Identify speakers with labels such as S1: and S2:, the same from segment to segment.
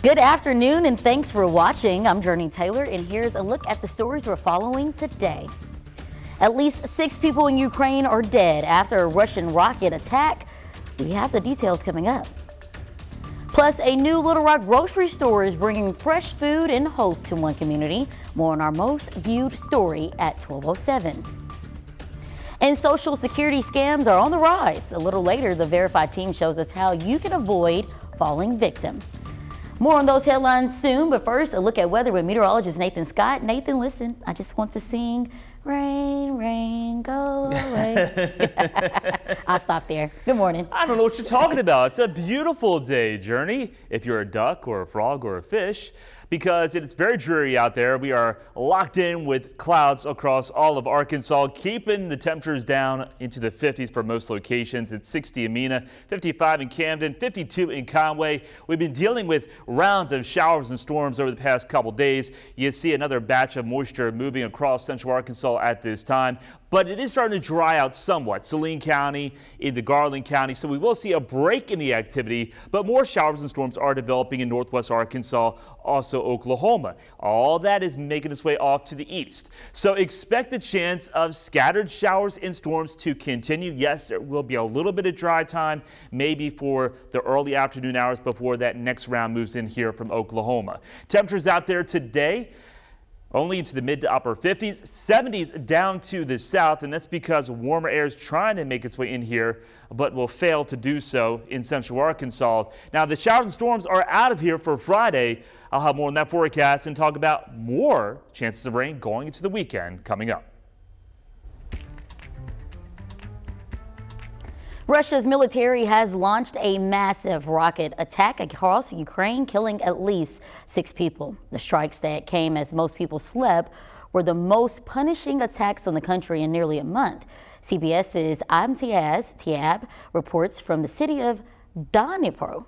S1: Good afternoon and thanks for watching. I'm Jurnee Taylor and here's a look at the stories we're following today. At least 6 people in Ukraine are dead after a Russian rocket attack. We have the details coming up. Plus, a new Little Rock grocery store is bringing fresh food and hope to one community. More on our most viewed story at 12:07. And Social Security scams are on the rise. A little later, the Verified team shows us how you can avoid falling victim. More on those headlines soon, but first, a look at weather with meteorologist Nathan Scott. Nathan, listen, I just want to sing Rain, Rain, Go Away. I'll stop there. Good morning.
S2: I don't know what you're talking about. It's a beautiful day, Jurnee, if you're a duck or a frog or a fish, because it's very dreary out there. We are locked in with clouds across all of Arkansas, keeping the temperatures down into the 50s for most locations. It's 60 in Mena, 55 in Camden, 52 in Conway. We've been dealing with rounds of showers and storms over the past couple days. You see another batch of moisture moving across central Arkansas at this time, but it is starting to dry out somewhat. Saline County into Garland County, so we will see a break in the activity, but more showers and storms are developing in northwest Arkansas, also Oklahoma. All that is making its way off to the east. So expect a chance of scattered showers and storms to continue. Yes, there will be a little bit of dry time, maybe for the early afternoon hours before that next round moves in here from Oklahoma. Temperatures out there today, only into the mid to upper 50s, 70s down to the south, and that's because warmer air is trying to make its way in here, but will fail to do so in central Arkansas. Now, the showers and storms are out of here for Friday. I'll have more on that forecast and talk about more chances of rain going into the weekend coming up.
S1: Russia's military has launched a massive rocket attack across Ukraine, killing at least 6 people. The strikes that came as most people slept were the most punishing attacks in the country in nearly a month. CBS's Imtiaz Tiab reports from the city of Dnipro.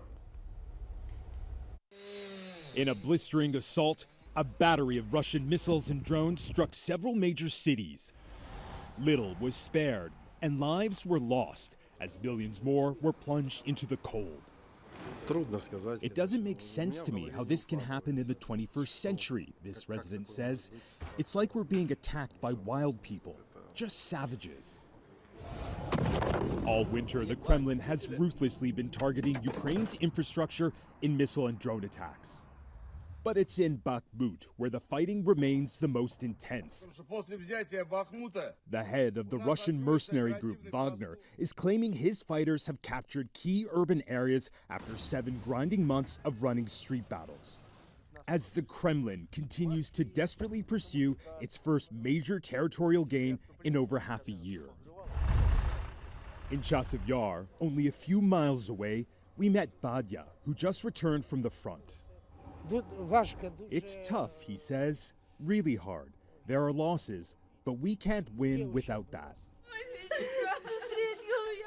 S3: In a blistering assault, a battery of Russian missiles and drones struck several major cities. Little was spared, and lives were lost, as millions more were plunged into the cold. It doesn't make sense to me how this can happen in the 21st century, this resident says. It's like we're being attacked by wild people, just savages. All winter, the Kremlin has ruthlessly been targeting Ukraine's infrastructure in missile and drone attacks. But it's in Bakhmut where the fighting remains the most intense. The head of the Russian mercenary group Wagner is claiming his fighters have captured key urban areas after 7 grinding months of running street battles. As the Kremlin continues to desperately pursue its first major territorial gain in over half a year. In Chasiv Yar, only a few miles away, we met Badya, who just returned from the front. It's tough, he says, really hard. There are losses, but we can't win without that.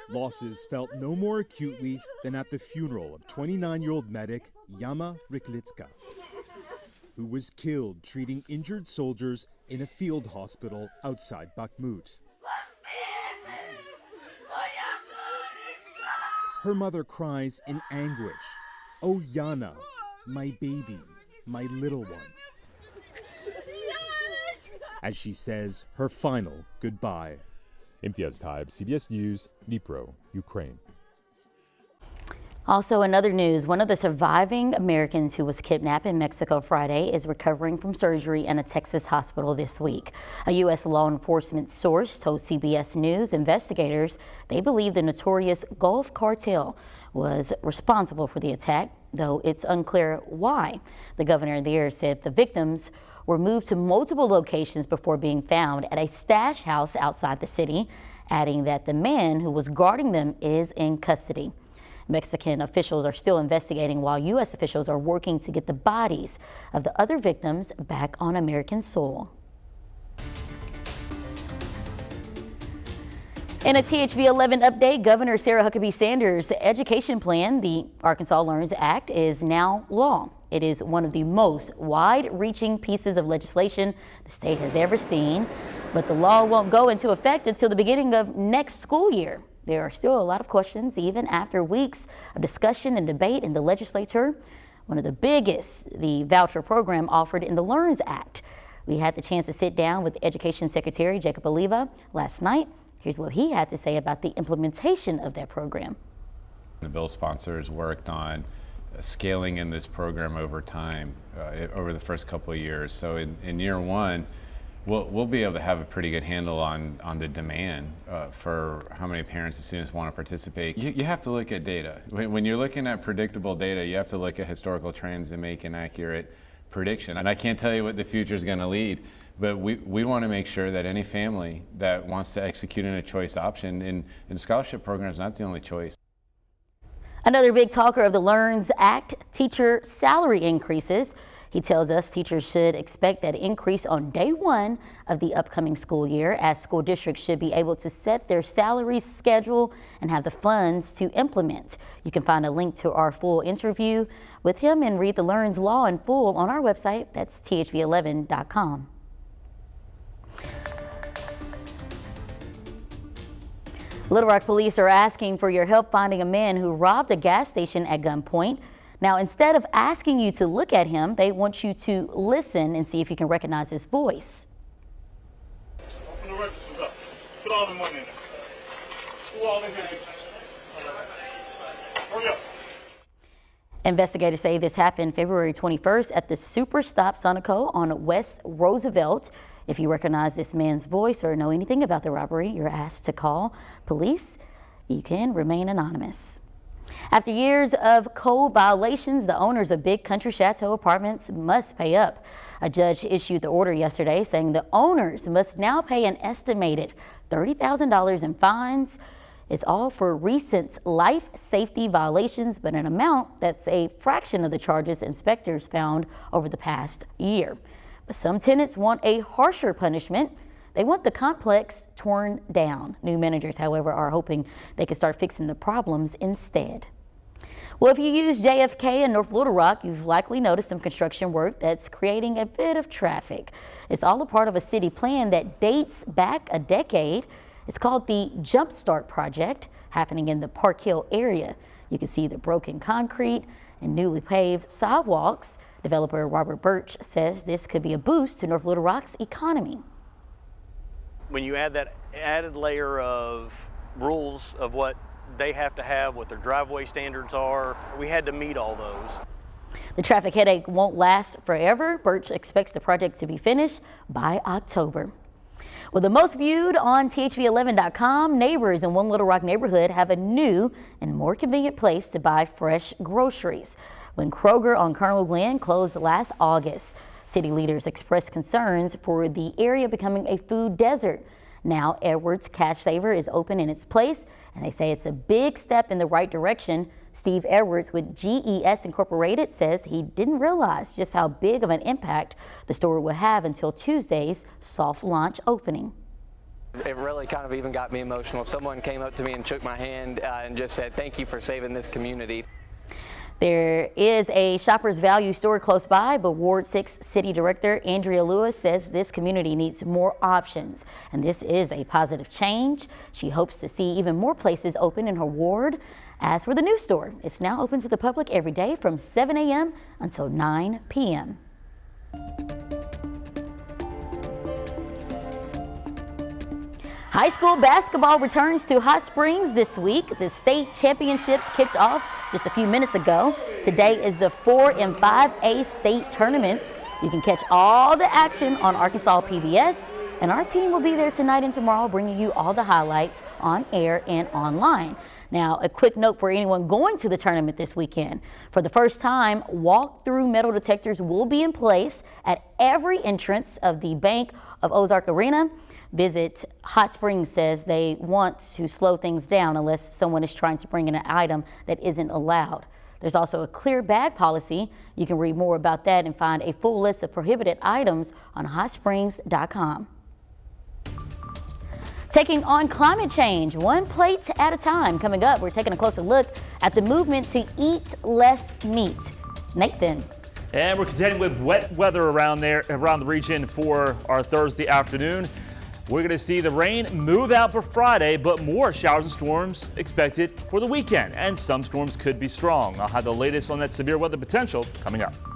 S3: Losses felt no more acutely than at the funeral of 29-year-old medic Yama Riklitska, who was killed treating injured soldiers in a field hospital outside Bakhmut. Her mother cries in anguish, "Oh, Yana, my baby, my little one," as she says her final goodbye.
S4: Imtiaz Taib, CBS News, Dnipro, Ukraine.
S1: Also in other news, one of the surviving Americans who was kidnapped in Mexico Friday is recovering from surgery in a Texas hospital this week. A U.S. law enforcement source told CBS News investigators they believe the notorious Gulf Cartel was responsible for the attack, though it's unclear why. The governor there said the victims were moved to multiple locations before being found at a stash house outside the city, adding that the man who was guarding them is in custody. Mexican officials are still investigating while U.S. officials are working to get the bodies of the other victims back on American soil. In a THV 11 update, Governor Sarah Huckabee Sanders' education plan, the Arkansas Learns Act, is now law. It is one of the most wide-reaching pieces of legislation the state has ever seen, but the law won't go into effect until the beginning of next school year. There are still a lot of questions, even after weeks of discussion and debate in the legislature. one of the biggest the voucher program offered in the LEARNS Act. We had the chance to sit down with Education Secretary Jacob Oliva last night. Here's what he had to say about the implementation of that program.
S5: The bill sponsors worked on scaling in this program over time, over the first couple of years. So in year one, we'll be able to have a pretty good handle on the demand for how many parents and students want to participate. You have to look at data. When you're looking at predictable data, you have to look at historical trends and make an accurate prediction. And I can't tell you what the future is going to lead, but we want to make sure that any family that wants to execute in a choice option, and scholarship program is not the only choice.
S1: Another big talker of the LEARNS Act, teacher salary increases. He tells us teachers should expect that increase on day one of the upcoming school year, as school districts should be able to set their salary schedule and have the funds to implement. You can find a link to our full interview with him and read the LEARNS law in full on our website. That's thv11.com. Little Rock police are asking for your help finding a man who robbed a gas station at gunpoint. Now, instead of asking you to look at him, they want you to listen and see if you can recognize his voice.
S6: Open the registers up. Put all the money in there. Who all in here? Hurry up.
S1: Investigators say this happened February 21st at the Super Stop Sunoco on West Roosevelt. If you recognize this man's voice or know anything about the robbery, you're asked to call police. You can remain anonymous. After years of code violations, the owners of Big Country Chateau apartments must pay up. A judge issued the order yesterday saying the owners must now pay an estimated $30,000 in fines. It's all for recent life safety violations, but an amount that's a fraction of the charges inspectors found over the past year. But some tenants want a harsher punishment. They want the complex torn down. New managers, however, are hoping they can start fixing the problems instead. Well, if you use JFK in North Little Rock, you've likely noticed some construction work that's creating a bit of traffic. It's all a part of a city plan that dates back a decade. It's called the Jumpstart Project, happening in the Park Hill area. You can see the broken concrete and newly paved sidewalks. Developer Robert Birch says this could be a boost to North Little Rock's economy.
S7: When you add that added layer of rules of what they have to have, what their driveway standards are, we had to meet all those.
S1: The traffic headache won't last forever. Birch expects the project to be finished by October. Well, the most viewed on THV11.com, neighbors in one Little Rock neighborhood have a new and more convenient place to buy fresh groceries. When Kroger on Colonel Glenn closed last August, city leaders expressed concerns for the area becoming a food desert. Now Edwards Cash Saver is open in its place, and they say it's a big step in the right direction. Steve Edwards with GES Incorporated says he didn't realize just how big of an impact the store will have until Tuesday's soft launch opening.
S8: It really kind of even got me emotional. Someone came up to me and shook my hand and just said, "Thank you for saving this community."
S1: There is a Shoppers Value store close by, but Ward 6 City Director Andrea Lewis says this community needs more options, and this is a positive change. She hopes to see even more places open in her ward. As for the new store, it's now open to the public every day from 7 a.m. until 9 p.m. High school basketball returns to Hot Springs this week. The state championships kicked off just a few minutes ago. Today is the 4 and 5A state tournaments. You can catch all the action on Arkansas PBS, and our team will be there tonight and tomorrow bringing you all the highlights on air and online. Now, a quick note for anyone going to the tournament this weekend. For the first time, walk-through metal detectors will be in place at every entrance of the Bank of Ozark Arena. Visit Hot Springs says they want to slow things down unless someone is trying to bring in an item that isn't allowed. There's also a clear bag policy. You can read more about that and find a full list of prohibited items on hotsprings.com. Taking on climate change, one plate at a time. Coming up, we're taking a closer look at the movement to eat less meat. Nathan.
S2: And we're continuing with wet weather around the region for our Thursday afternoon. We're going to see the rain move out for Friday, but more showers and storms expected for the weekend, and some storms could be strong. I'll have the latest on that severe weather potential coming up.